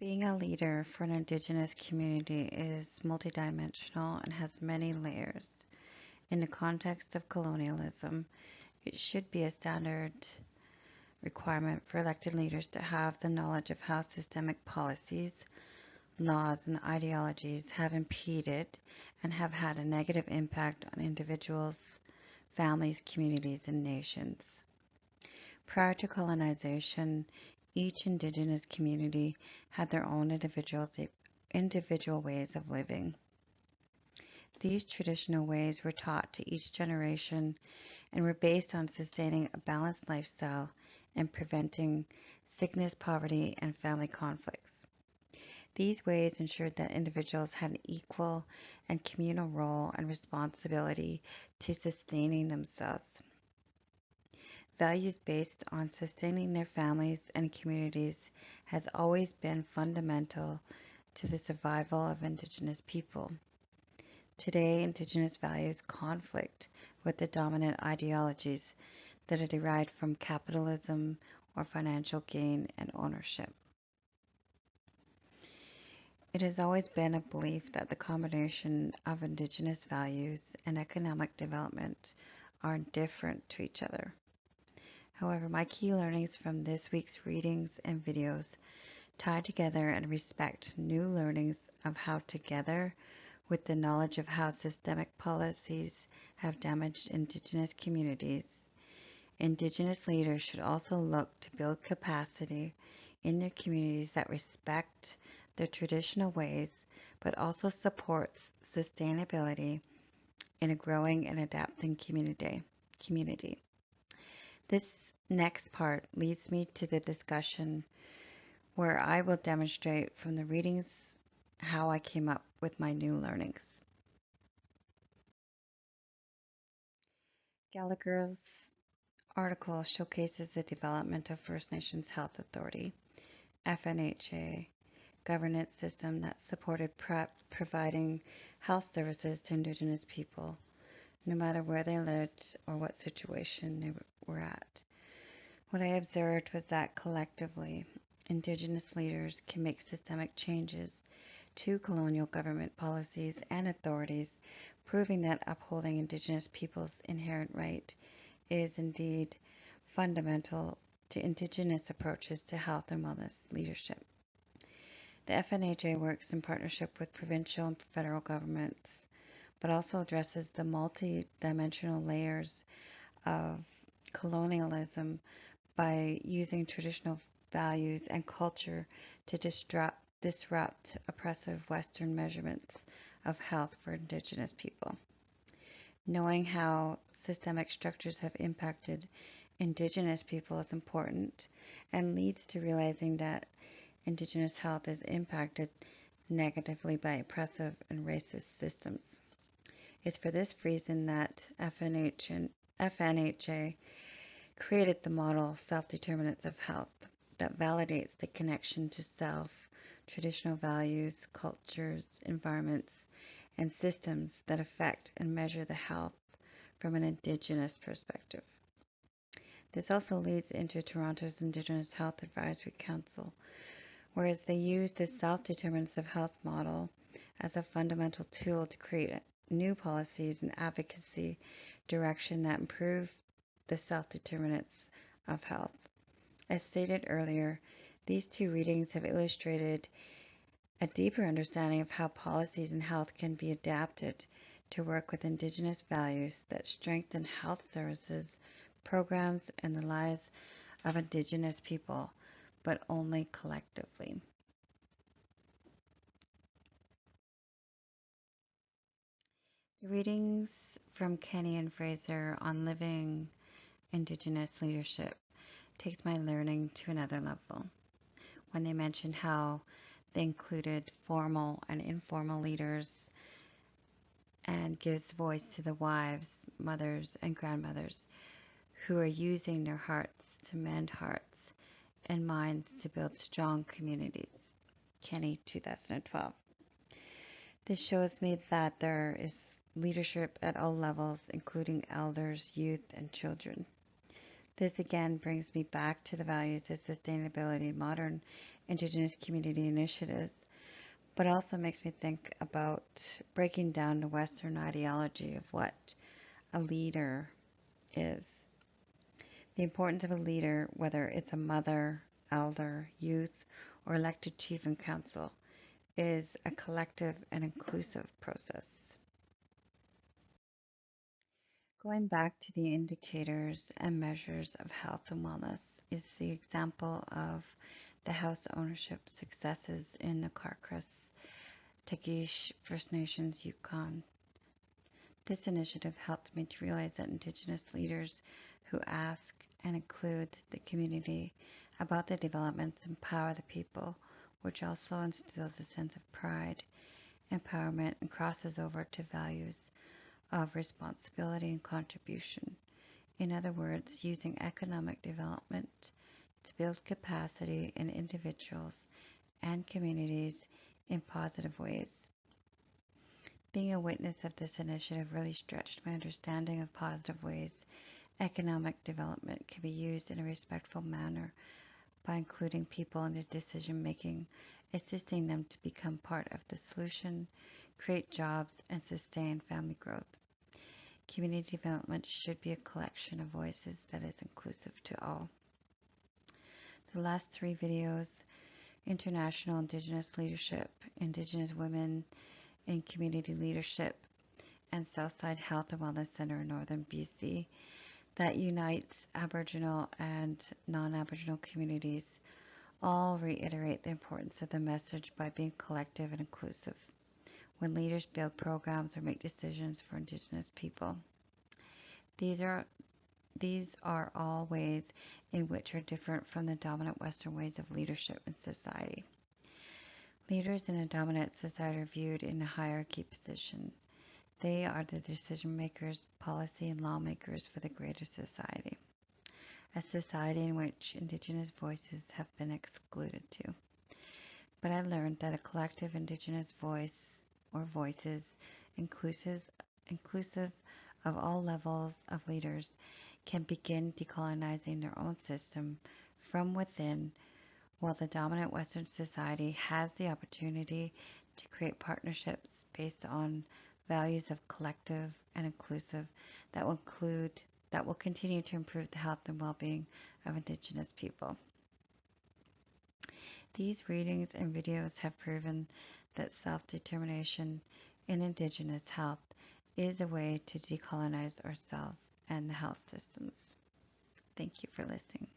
Being a leader for an Indigenous community is multidimensional and has many layers. In the context of colonialism, it should be a standard requirement for elected leaders to have the knowledge of how systemic policies, laws, and ideologies have impeded and have had a negative impact on individuals, families, communities, and nations. Prior to colonization, each Indigenous community had their own individual ways of living. These traditional ways were taught to each generation and were based on sustaining a balanced lifestyle and preventing sickness, poverty, and family conflicts. These ways ensured that individuals had an equal and communal role and responsibility to sustaining themselves. Values based on sustaining their families and communities has always been fundamental to the survival of Indigenous people. Today, Indigenous values conflict with the dominant ideologies that are derived from capitalism or financial gain and ownership. It has always been a belief that the combination of Indigenous values and economic development are different to each other. However, my key learnings from this week's readings and videos tie together and respect new learnings of how together with the knowledge of how systemic policies have damaged Indigenous communities. Indigenous leaders should also look to build capacity in their communities that respect their traditional ways, but also supports sustainability in a growing and adapting community. This next part leads me to the discussion where I will demonstrate from the readings how I came up with my new learnings. Gallagher's article showcases the development of First Nations Health Authority, FNHA, governance system that supported providing health services to Indigenous people, no matter where they lived or what situation they were at. What I observed was that collectively, Indigenous leaders can make systemic changes to colonial government policies and authorities, proving that upholding Indigenous people's inherent right is indeed fundamental to Indigenous approaches to health and wellness leadership. The FNHA works in partnership with provincial and federal governments, but also addresses the multi-dimensional layers of colonialism by using traditional values and culture to disrupt oppressive Western measurements of health for Indigenous people. Knowing how systemic structures have impacted Indigenous people is important and leads to realizing that Indigenous health is impacted negatively by oppressive and racist systems. It's for this reason that FNHA created the model Self-Determinants of Health that validates the connection to self, traditional values, cultures, environments, and systems that affect and measure the health from an Indigenous perspective. This also leads into Toronto's Indigenous Health Advisory Council, whereas they use the Self-Determinants of Health model as a fundamental tool to create new policies and advocacy direction that improve the self-determinants of health. As stated earlier, these two readings have illustrated a deeper understanding of how policies in health can be adapted to work with Indigenous values that strengthen health services, programs, and the lives of Indigenous people, but only collectively. The readings from Kenny and Fraser on living Indigenous leadership takes my learning to another level when they mentioned how they included formal and informal leaders and gives voice to the wives, mothers, and grandmothers who are using their hearts to mend hearts and minds to build strong communities. Kenny, 2012. This shows me that there is leadership at all levels, including elders, youth, and children. This again brings me back to the values of sustainability in modern Indigenous community initiatives, but also makes me think about breaking down the Western ideology of what a leader is. The importance of a leader, whether it's a mother, elder, youth, or elected chief and council, is a collective and inclusive process. Going back to the indicators and measures of health and wellness is the example of the house ownership successes in the Carcross Tagish First Nations Yukon. This initiative helped me to realize that Indigenous leaders who ask and include the community about the developments empower the people, which also instills a sense of pride, empowerment, and crosses over to values of responsibility and contribution. In other words, using economic development to build capacity in individuals and communities in positive ways. Being a witness of this initiative really stretched my understanding of positive ways economic development can be used in a respectful manner by including people in the decision making, assisting them to become part of the solution, create jobs, and sustain family growth. Community development should be a collection of voices that is inclusive to all. The last 3 videos, International Indigenous Leadership, Indigenous Women in Community Leadership, and Southside Health and Wellness Center in Northern BC, that unites Aboriginal and non-Aboriginal communities, all reiterate the importance of the message by being collective and inclusive when leaders build programs or make decisions for Indigenous people. These are all ways in which are different from the dominant Western ways of leadership in society. Leaders in a dominant society are viewed in a hierarchy position. They are the decision makers, policy, and lawmakers for the greater society, a society in which Indigenous voices have been excluded too. But I learned that a collective Indigenous voice or voices inclusive of all levels of leaders can begin decolonizing their own system from within, while the dominant Western society has the opportunity to create partnerships based on values of collective and inclusive that will continue to improve the health and well-being of Indigenous people. These readings and videos have proven that self-determination in Indigenous health is a way to decolonize ourselves and the health systems. Thank you for listening.